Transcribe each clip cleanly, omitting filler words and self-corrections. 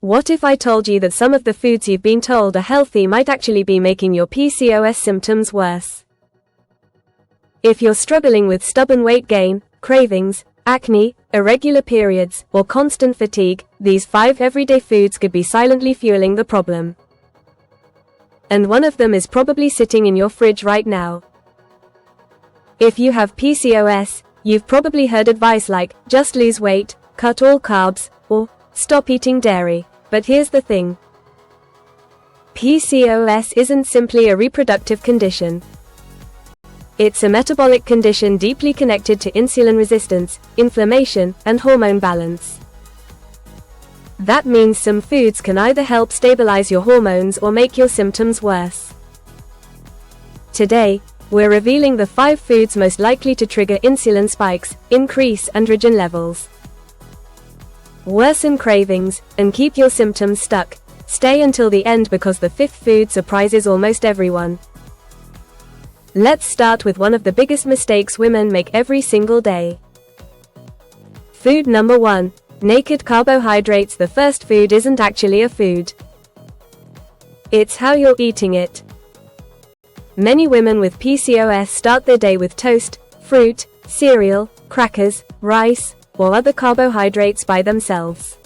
What if I told you that some of the foods you've been told are healthy might actually be making your PCOS symptoms worse? If you're struggling with stubborn weight gain, cravings, acne, irregular periods, or constant fatigue, these 5 everyday foods could be silently fueling the problem. And one of them is probably sitting in your fridge right now. If you have PCOS, you've probably heard advice like, just lose weight, cut all carbs, or stop eating dairy. But here's the thing. PCOS isn't simply a reproductive condition. It's a metabolic condition deeply connected to insulin resistance, inflammation, and hormone balance. That means some foods can either help stabilize your hormones or make your symptoms worse. Today, we're revealing the 5 foods most likely to trigger insulin spikes, increase androgen levels, worsen cravings, and keep your symptoms stuck. Stay until the end because the 5th food surprises almost everyone. Let's start with one of the biggest mistakes women make every single day. Food number 1. Naked carbohydrates. The first food isn't actually a food. It's how you're eating it. Many women with PCOS start their day with toast, fruit, cereal, crackers, rice, or other carbohydrates by themselves.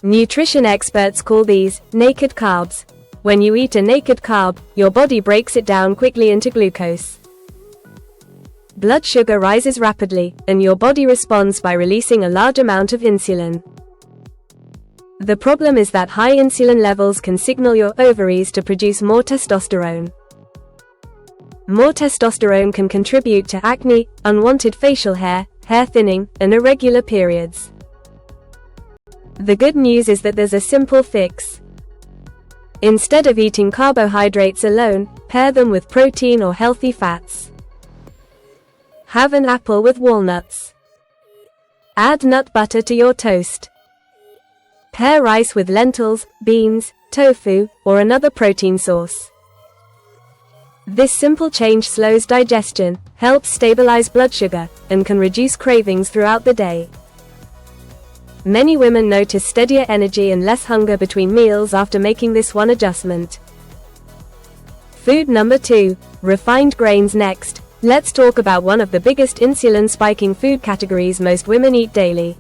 Nutrition experts call these naked carbs. When you eat a naked carb, your body breaks it down quickly into glucose. Blood sugar rises rapidly, and your body responds by releasing a large amount of insulin. The problem is that high insulin levels can signal your ovaries to produce more testosterone. More testosterone can contribute to acne, unwanted facial hair, hair thinning, and irregular periods. The good news is that there's a simple fix. Instead of eating carbohydrates alone, pair them with protein or healthy fats. Have an apple with walnuts. Add nut butter to your toast. Pair rice with lentils, beans, tofu, or another protein source. This simple change slows digestion, helps stabilize blood sugar, and can reduce cravings throughout the day. Many women notice steadier energy and less hunger between meals after making this one adjustment. Food number 2. Refined grains. Next, let's talk about one of the biggest insulin-spiking food categories most women eat daily.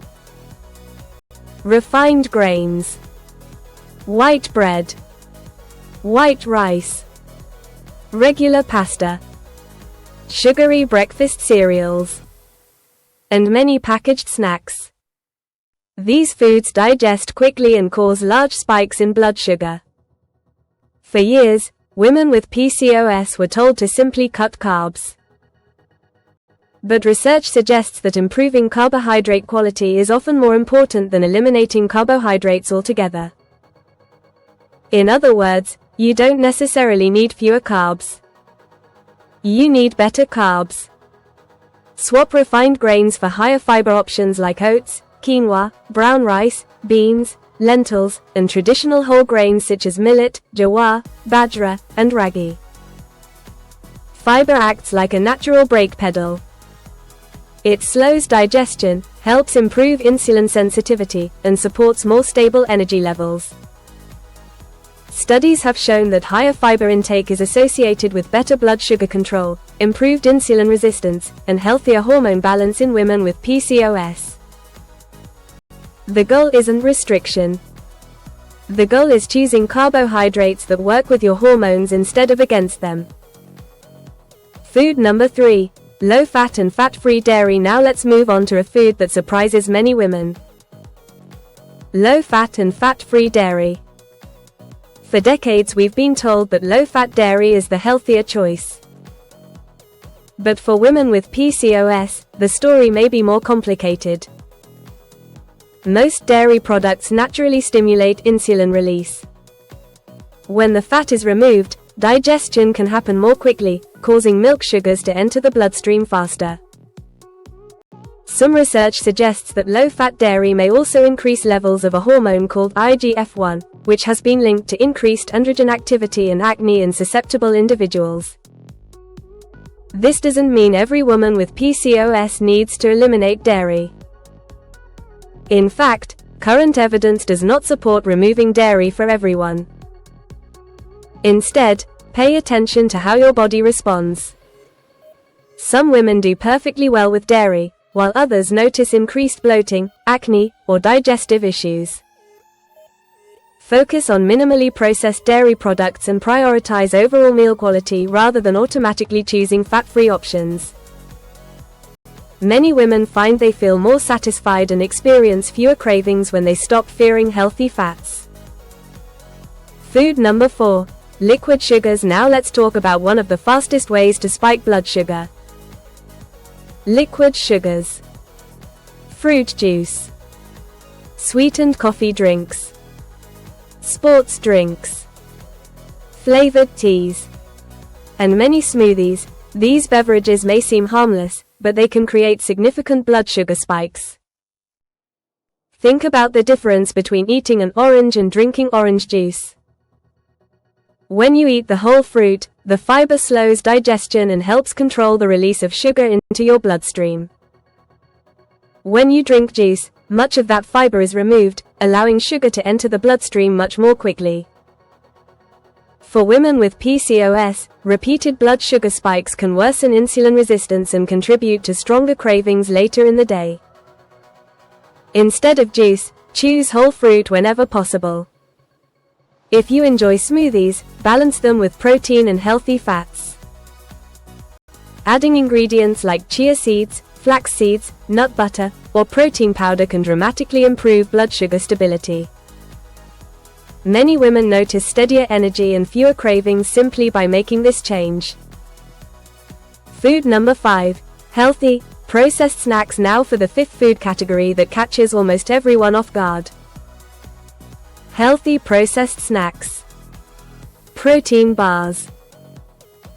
Refined grains. White bread, white rice, regular pasta, sugary breakfast cereals, and many packaged snacks. These foods digest quickly and cause large spikes in blood sugar. For years, women with PCOS were told to simply cut carbs. But research suggests that improving carbohydrate quality is often more important than eliminating carbohydrates altogether. In other words, you don't necessarily need fewer carbs. You need better carbs. Swap refined grains for higher fiber options like oats, quinoa, brown rice, beans, lentils, and traditional whole grains such as millet, jawar, bajra, and ragi. Fiber acts like a natural brake pedal. It slows digestion, helps improve insulin sensitivity, and supports more stable energy levels. Studies have shown that higher fiber intake is associated with better blood sugar control, improved insulin resistance, and healthier hormone balance in women with PCOS. The goal isn't restriction. The goal is choosing carbohydrates that work with your hormones instead of against them. Food number 3. Low-fat and fat-free dairy. Now let's move on to a food that surprises many women. Low-fat and fat-free dairy. For decades we've been told that low-fat dairy is the healthier choice. But for women with PCOS, the story may be more complicated. Most dairy products naturally stimulate insulin release. When the fat is removed, digestion can happen more quickly, causing milk sugars to enter the bloodstream faster. Some research suggests that low-fat dairy may also increase levels of a hormone called IGF-1, which has been linked to increased androgen activity in acne in susceptible individuals. This doesn't mean every woman with PCOS needs to eliminate dairy. In fact, current evidence does not support removing dairy for everyone. Instead, pay attention to how your body responds. Some women do perfectly well with dairy, while others notice increased bloating, acne, or digestive issues. Focus on minimally processed dairy products and prioritize overall meal quality rather than automatically choosing fat-free options. Many women find they feel more satisfied and experience fewer cravings when they stop fearing healthy fats. Food number 4. Liquid sugars. Now let's talk about one of the fastest ways to spike blood sugar. Liquid sugars. Fruit juice. Sweetened coffee drinks. Sports drinks. Flavored teas. And many smoothies. These beverages may seem harmless, but they can create significant blood sugar spikes. Think about the difference between eating an orange and drinking orange juice. When you eat the whole fruit, the fiber slows digestion and helps control the release of sugar into your bloodstream. When you drink juice, much of that fiber is removed, allowing sugar to enter the bloodstream much more quickly. For women with PCOS, repeated blood sugar spikes can worsen insulin resistance and contribute to stronger cravings later in the day. Instead of juice, choose whole fruit whenever possible. If you enjoy smoothies, balance them with protein and healthy fats. Adding ingredients like chia seeds, flax seeds, nut butter, or protein powder can dramatically improve blood sugar stability. Many women notice steadier energy and fewer cravings simply by making this change. Food number 5. Healthy, processed snacks. Now for the 5th food category that catches almost everyone off guard. Healthy processed snacks. Protein bars.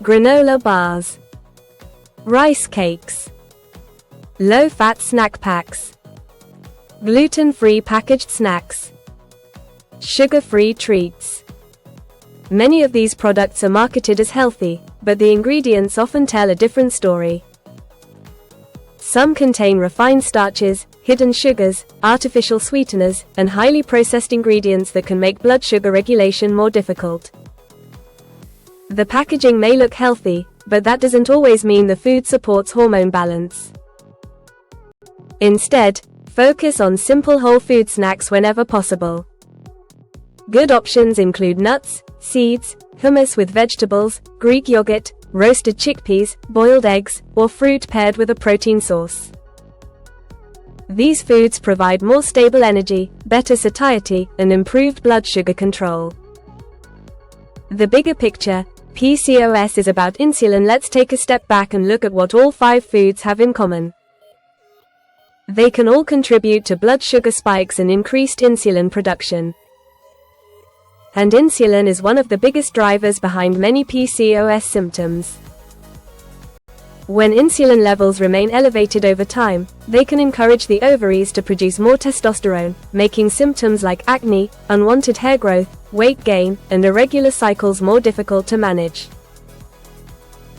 Granola bars. Rice cakes. Low-fat snack packs. Gluten-free packaged snacks. Sugar-free treats. Many of these products are marketed as healthy, but the ingredients often tell a different story. Some contain refined starches, hidden sugars, artificial sweeteners, and highly processed ingredients that can make blood sugar regulation more difficult. The packaging may look healthy, but that doesn't always mean the food supports hormone balance. Instead, focus on simple whole food snacks whenever possible. Good options include nuts, seeds, hummus with vegetables, Greek yogurt, roasted chickpeas, boiled eggs, or fruit paired with a protein source. These foods provide more stable energy, better satiety, and improved blood sugar control. The bigger picture, PCOS is about insulin. Let's take a step back and look at what all 5 foods have in common. They can all contribute to blood sugar spikes and increased insulin production. And insulin is one of the biggest drivers behind many PCOS symptoms. When insulin levels remain elevated over time, they can encourage the ovaries to produce more testosterone, making symptoms like acne, unwanted hair growth, weight gain, and irregular cycles more difficult to manage.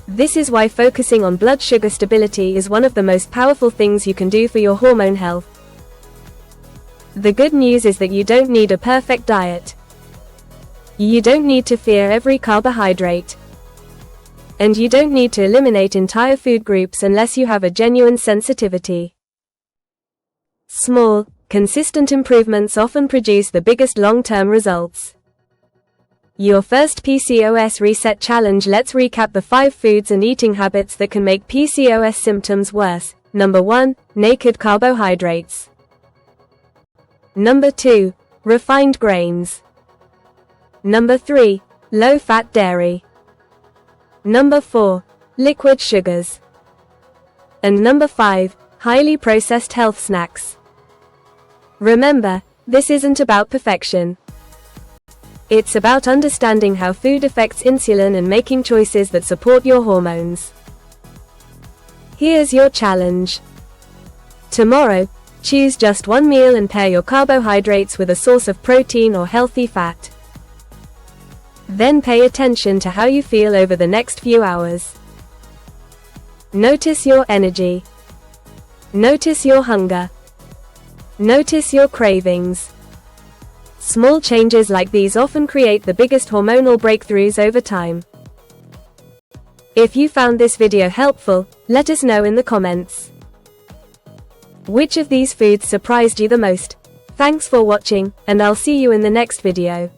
This is why focusing on blood sugar stability is one of the most powerful things you can do for your hormone health. The good news is that you don't need a perfect diet. You don't need to fear every carbohydrate. And you don't need to eliminate entire food groups unless you have a genuine sensitivity. Small, consistent improvements often produce the biggest long-term results. Your first PCOS Reset Challenge. Let's recap the 5 foods and eating habits that can make PCOS symptoms worse. Number 1. Naked carbohydrates. Number 2. Refined grains. Number 3. Low-fat dairy. Number 4. Liquid sugars. And number 5. Highly processed health snacks. Remember, this isn't about perfection. It's about understanding how food affects insulin and making choices that support your hormones. Here's your challenge. Tomorrow, choose just one meal and pair your carbohydrates with a source of protein or healthy fat. Then pay attention to how you feel over the next few hours. Notice your energy. Notice your hunger. Notice your cravings. Small changes like these often create the biggest hormonal breakthroughs over time. If you found this video helpful, let us know in the comments. Which of these foods surprised you the most? Thanks for watching, and I'll see you in the next video.